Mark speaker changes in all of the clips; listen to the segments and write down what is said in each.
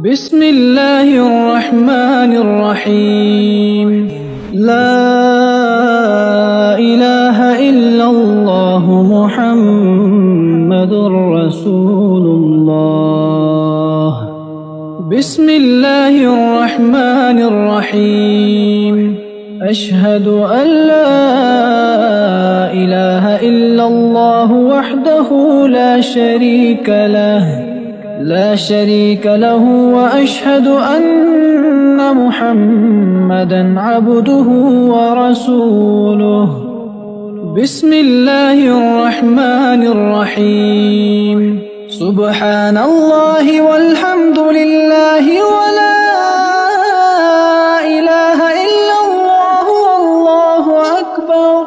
Speaker 1: بسم الله الرحمن الرحيم. لا إله إلا الله محمد رسول الله. بسم الله الرحمن الرحيم. أشهد أن لا إله إلا الله وحده لا شريك له وأشهد أن محمدًا عبده ورسوله. بسم الله الرحمن الرحيم. سبحان الله والحمد لله ولا إله إلا الله والله أكبر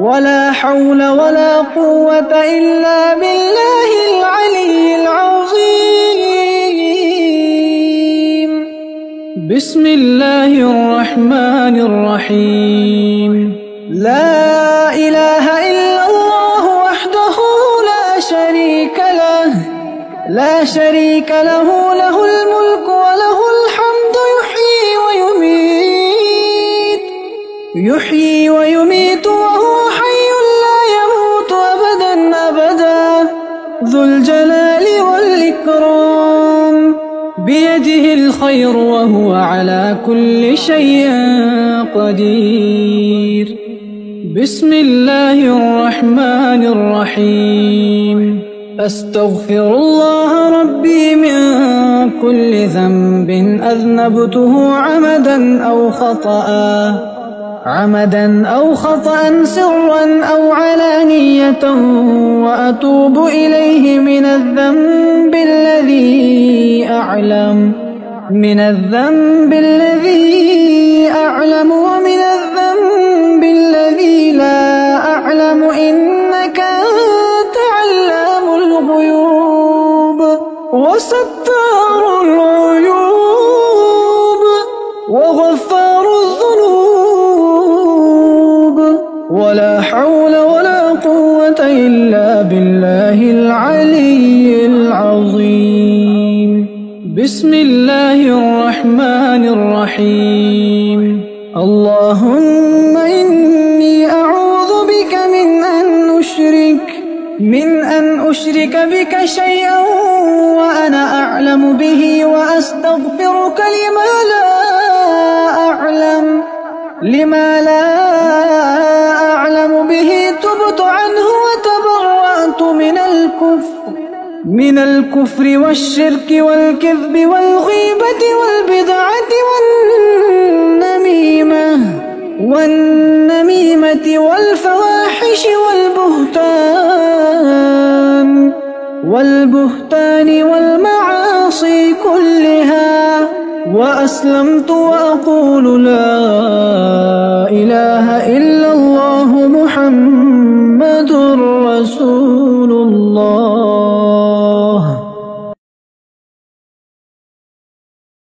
Speaker 1: ولا حول ولا قوة إلا بالله العلي العظيم. بسم الله الرحمن الرحيم. لا إله إلا الله وحده لا شريك له له الملك وله الحمد يحيي ويميت وهو حي لا يموت أبدا ذو الجلال والإكرام. بيده الخير وهو على كل شيء قدير. بسم الله الرحمن الرحيم. أستغفر الله ربي من كل ذنب أذنبته عمدا أو خطأ سرا أو علانية وأتوب إليه من الذنب الذي أعلم ومن الذنب الذي لا أعلم إنك أنت علام الغيوب وستار العيوب وغفار الذنوب ولا حول ولا قوة إلا بالله العلي العظيم. بسم الله الرحمن الرحيم. اللهم إني أعوذ بك من أن أشرك بك شيئا وأنا أعلم به وأستغفرك لما لا أعلم به تبت عنه وتبرأت من الكفر والشرك والكذب والغيبة والبدعة والنميمة والفواحش والبهتان والمعاصي كلها. وأسلمت وأقول لا إله إلا الله محمد رسول الله.